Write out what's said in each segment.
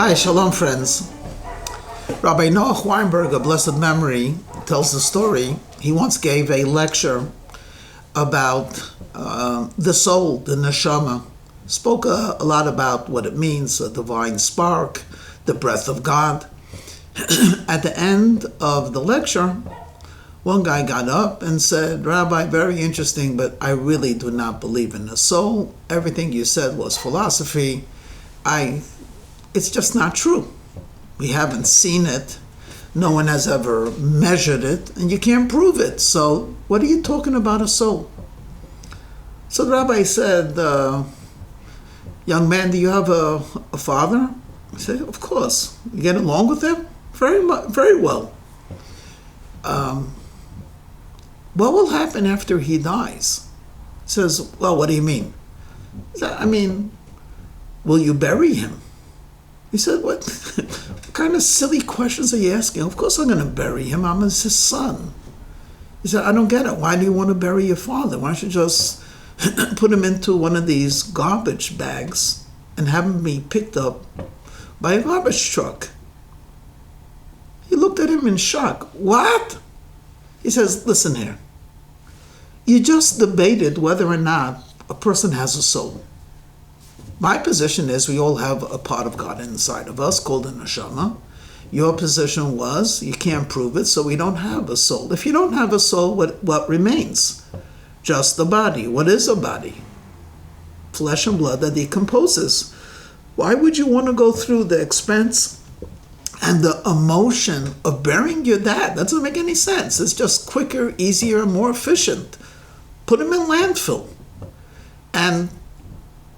Hi, shalom friends. Rabbi Noah Weinberg, of blessed memory, tells the story. He once gave a lecture about the soul, the neshama. Spoke a lot about what it means, a divine spark, the breath of God. At the end of the lecture, one guy got up and said, "Rabbi, very interesting, but I really do not believe in the soul. Everything you said was philosophy. It's just not true. We haven't seen it. No one has ever measured it, and you can't prove it. So what are you talking about a soul?" So the rabbi said, "Young man, do you have a father?" I said, "Of course." "You get along with him?" Very well." "What will happen after he dies?" He says, "Well, what do you mean?" He said, will you bury him?" He said, "What kind of silly questions are you asking? Of course I'm going to bury him. I'm his son." He said, "I don't get it. Why do you want to bury your father? Why don't you just put him into one of these garbage bags and have him be picked up by a garbage truck?" He looked at him in shock. "What?" He says, "Listen here. You just debated whether or not a person has a soul. My position is we all have a part of God inside of us called a neshama. Your position was you can't prove it, so we don't have a soul. If you don't have a soul, what remains? Just the body. What is a body? Flesh and blood that decomposes. Why would you want to go through the expense and the emotion of burying your dad? That doesn't make any sense. It's just quicker, easier, more efficient. Put him in landfill." And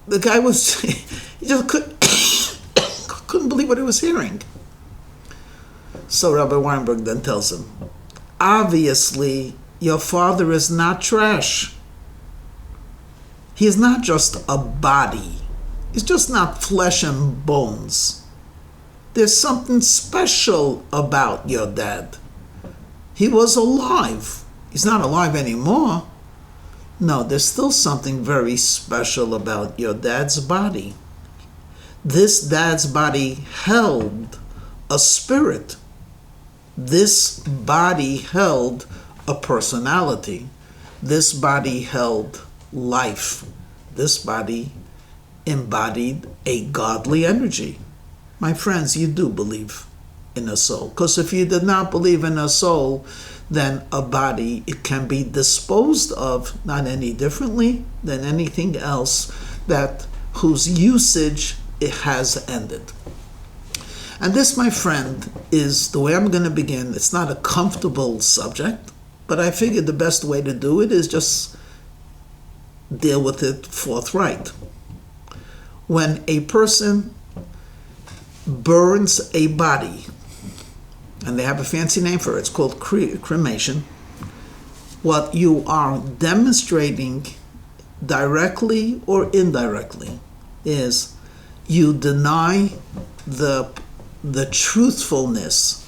the guy he just couldn't believe what he was hearing. So Rabbi Weinberg then tells him, "Obviously, your father is not trash. He is not just a body. He's just not flesh and bones. There's something special about your dad. He was alive. He's not alive anymore. No, there's still something very special about your dad's body. This dad's body held a spirit. This body held a personality. This body held life. This body embodied a godly energy." My friends, you do believe in a soul. Because if you did not believe in a soul, then a body, it can be disposed of not any differently than anything else whose usage it has ended. And this, my friend, is the way I'm going to begin. It's not a comfortable subject, but I figured the best way to do it is just deal with it forthright. When a person burns a body, and they have a fancy name for it, it's called cremation, what you are demonstrating directly or indirectly is you deny the truthfulness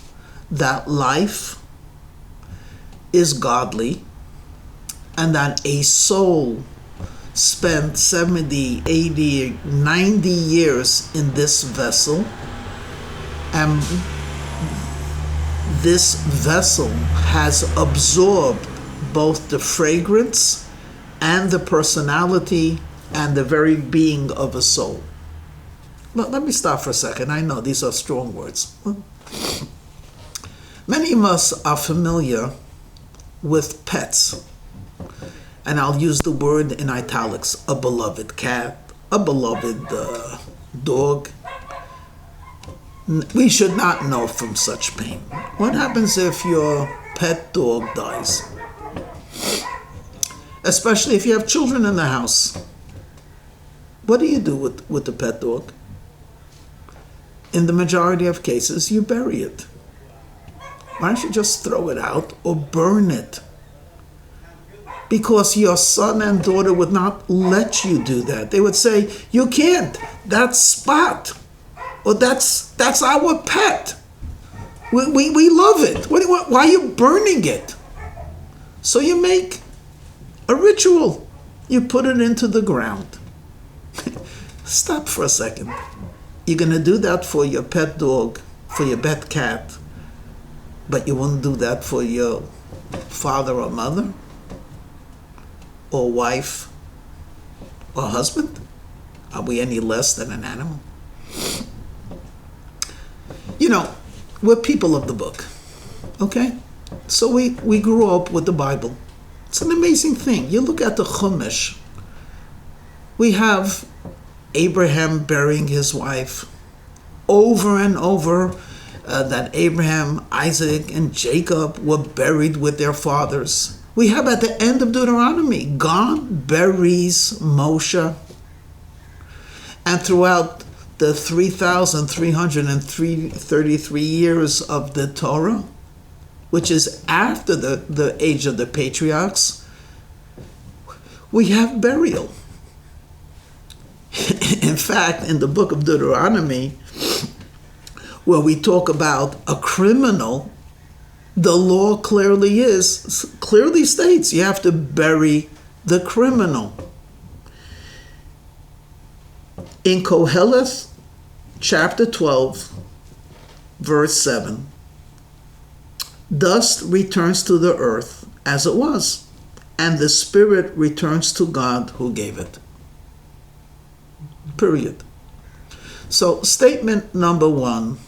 that life is godly and that a soul spent 70, 80, 90 years in this vessel, and this vessel has absorbed both the fragrance and the personality and the very being of a soul. Let me stop for a second. I know these are strong words. Many of us are familiar with pets. And I'll use the word in italics: a beloved cat, a beloved dog. We should not know from such pain. What happens if your pet dog dies? Especially if you have children in the house. What do you do with the pet dog? In the majority of cases, you bury it. Why don't you just throw it out or burn it? Because your son and daughter would not let you do that. They would say, "You can't. That's Spot. Or that's our pet. We love it. Why are you burning it?" So you make a ritual. You put it into the ground. Stop for a second. You're going to do that for your pet dog, for your pet cat, but you won't do that for your father or mother, or wife, or husband? Are we any less than an animal? You know, we're people of the book, okay? So we grew up with the Bible. It's an amazing thing. You look at the Chumash. We have Abraham burying his wife over and over, that Abraham, Isaac, and Jacob were buried with their fathers. We have at the end of Deuteronomy, God buries Moshe. And throughout the 3,333 years of the Torah, which is after the age of the patriarchs, we have burial. In fact, in the book of Deuteronomy, where we talk about a criminal, the law clearly states you have to bury the criminal. In Koheleth, chapter 12, verse 7, dust returns to the earth as it was, and the spirit returns to God who gave it. Period. So statement number one,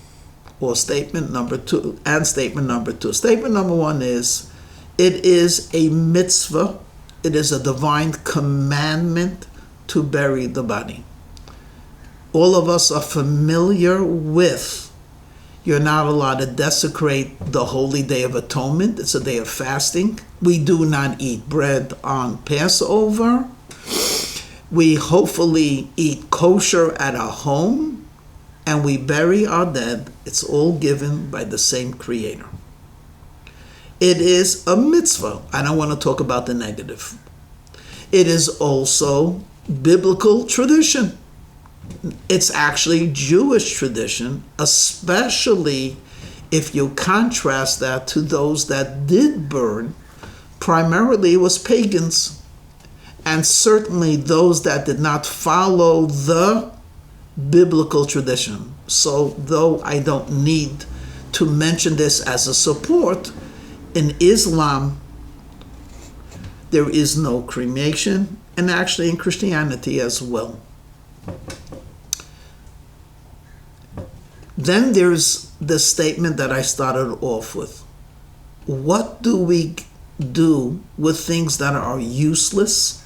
or statement number two, and statement number two. Statement number one is, it is a mitzvah, it is a divine commandment to bury the body. All of us are familiar with, you're not allowed to desecrate the Holy Day of Atonement. It's a day of fasting. We do not eat bread on Passover. We hopefully eat kosher at our home, and we bury our dead. It's all given by the same Creator. It is a mitzvah. I don't want to talk about the negative. It is also biblical tradition. It's actually Jewish tradition, especially if you contrast that to those that did burn. Primarily it was pagans, and certainly those that did not follow the biblical tradition. So though I don't need to mention this as a support, in Islam there is no cremation, and actually in Christianity as well. Then there's the statement that I started off with. What do we do with things that are useless?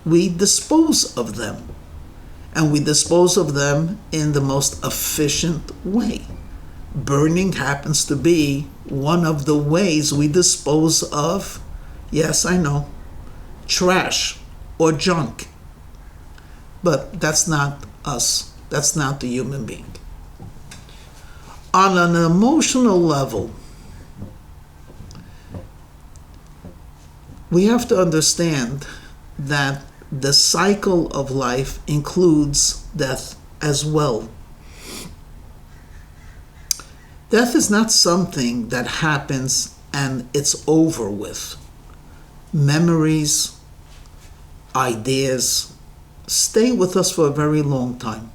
We dispose of them. And we dispose of them in the most efficient way. Burning happens to be one of the ways we dispose of, yes, I know, trash or junk. But that's not us. That's not the human being. On an emotional level, we have to understand that the cycle of life includes death as well. Death is not something that happens and it's over with. Memories, ideas stay with us for a very long time.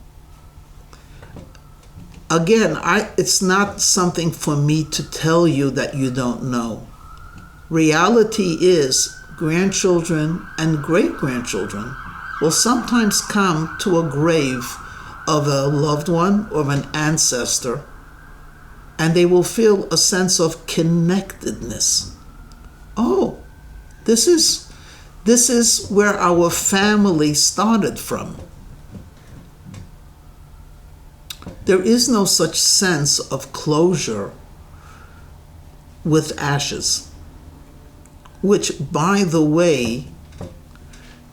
Again, it's not something for me to tell you that you don't know. Reality is grandchildren and great-grandchildren will sometimes come to a grave of a loved one or an ancestor, and they will feel a sense of connectedness. Oh, this is where our family started from. There is no such sense of closure with ashes, which, by the way,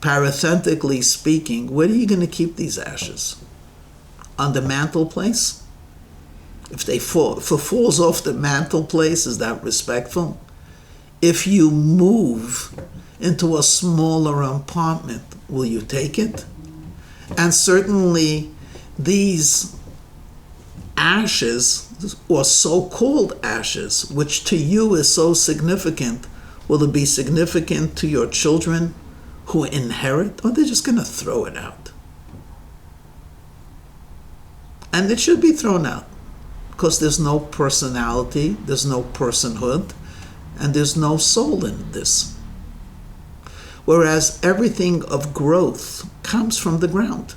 parenthetically speaking, where are you going to keep these ashes? On the mantelpiece? If it falls off the mantelpiece, is that respectful? If you move into a smaller apartment, will you take it? And certainly these ashes, or so-called ashes, which to you is so significant, will it be significant to your children who inherit, or they're just going to throw it out? And it should be thrown out because there's no personality, there's no personhood, and there's no soul in this. Whereas everything of growth comes from the ground.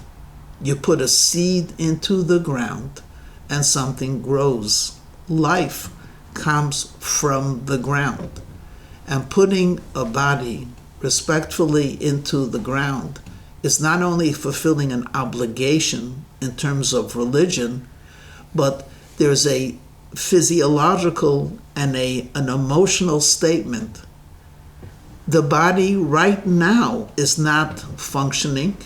You put a seed into the ground and something grows. Life comes from the ground. And putting a body respectfully into the ground is not only fulfilling an obligation in terms of religion, but there's a physiological and an emotional statement. The body right now is not functioning,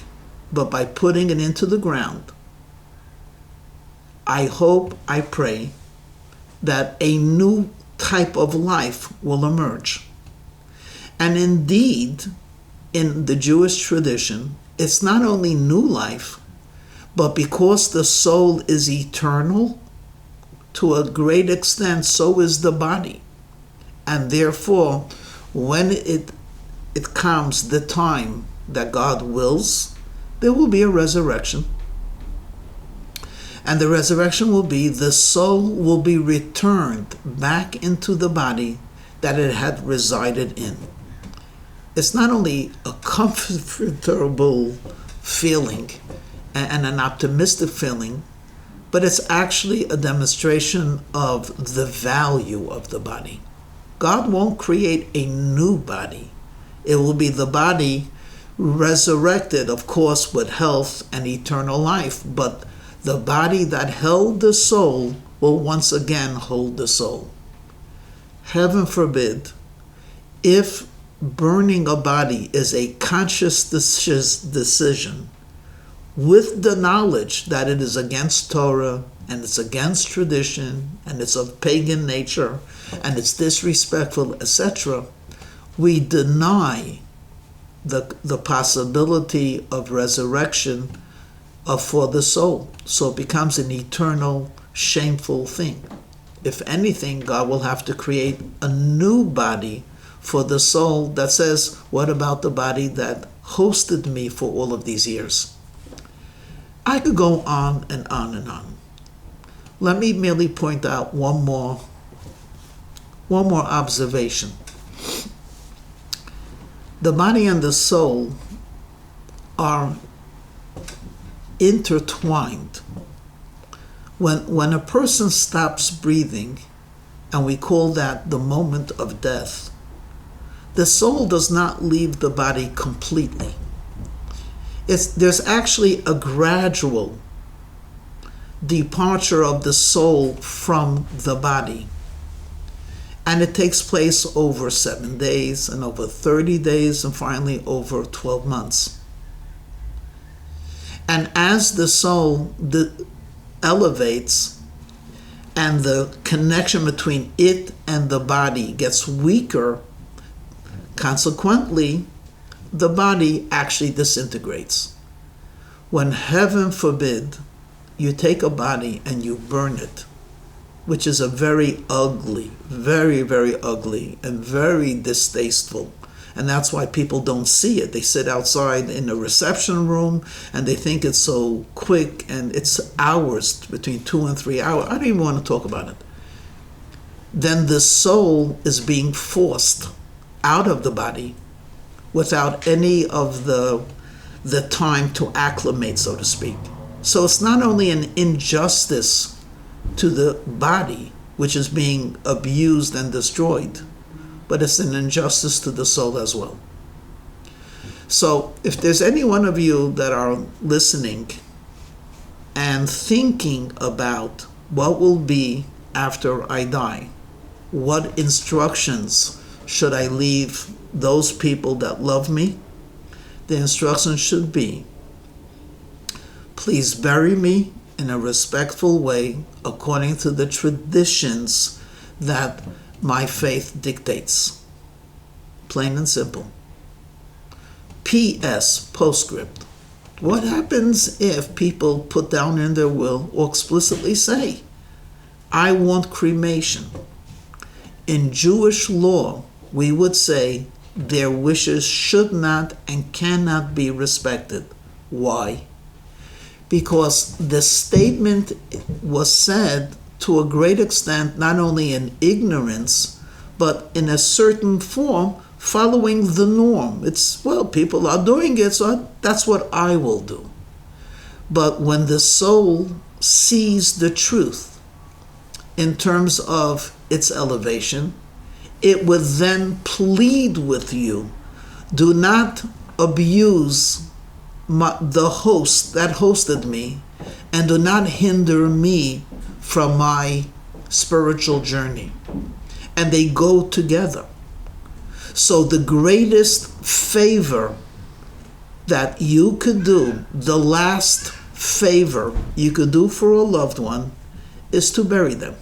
but by putting it into the ground, I hope, I pray, that a new type of life will emerge. And indeed, in the Jewish tradition, it's not only new life, but because the soul is eternal, to a great extent, so is the body. And therefore, when it comes the time that God wills, there will be a resurrection. And the resurrection will be, the soul will be returned back into the body that it had resided in. It's not only a comfortable feeling and an optimistic feeling, but it's actually a demonstration of the value of the body. God won't create a new body. It will be the body resurrected, of course, with health and eternal life, but the body that held the soul will once again hold the soul. Heaven forbid, if burning a body is a conscious decision, with the knowledge that it is against Torah, and it's against tradition, and it's of pagan nature, and it's disrespectful, etc., we deny the possibility of resurrection for the soul. So it becomes an eternal, shameful thing. If anything, God will have to create a new body for the soul that says, what about the body that hosted me for all of these years? I could go on and on and on. Let me merely point out one more observation. The body and the soul are intertwined. When a person stops breathing, and we call that the moment of death, the soul does not leave the body completely. There's actually a gradual departure of the soul from the body. And it takes place over 7 days, and over 30 days, and finally over 12 months. And as the soul elevates, and the connection between it and the body gets weaker, consequently, the body actually disintegrates. When, heaven forbid, you take a body and you burn it, which is a very ugly, very, very ugly, and very distasteful. And that's why people don't see it. They sit outside in the reception room and they think it's so quick, and it's hours, between 2 and 3 hours. I don't even want to talk about it. Then the soul is being forced out of the body without any of the time to acclimate, so to speak. So it's not only an injustice to the body, which is being abused and destroyed, but it's an injustice to the soul as well. So if there's any one of you that are listening and thinking about what will be after I die, what instructions should I leave those people that love me, the instruction should be, please bury me in a respectful way according to the traditions that my faith dictates. Plain and simple. P.S. Postscript. What happens if people put down in their will or explicitly say, I want cremation? In Jewish law, we would say their wishes should not and cannot be respected. Why? because the statement was said to a great extent not only in ignorance, but in a certain form, following the norm. It's, well, people are doing it, so that's what I will do. But when the soul sees the truth in terms of its elevation, it would then plead with you, do not abuse the host that hosted me, and do not hinder me from my spiritual journey. And they go together. So the greatest favor that you could do, the last favor you could do for a loved one, is to bury them.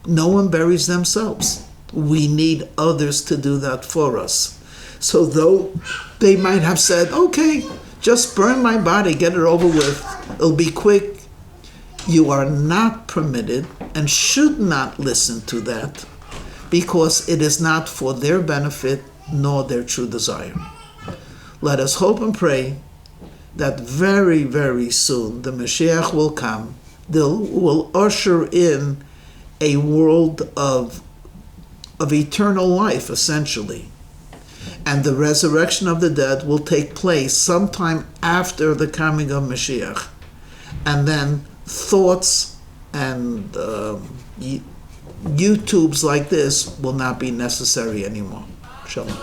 No one buries themselves. We need others to do that for us. So though they might have said, okay, just burn my body, get it over with, it'll be quick, you are not permitted and should not listen to that, because it is not for their benefit nor their true desire. Let us hope and pray that very, very soon the Mashiach will come, will usher in a world of eternal life, essentially. And the resurrection of the dead will take place sometime after the coming of Mashiach. And then thoughts and YouTubes like this will not be necessary anymore. Shalom.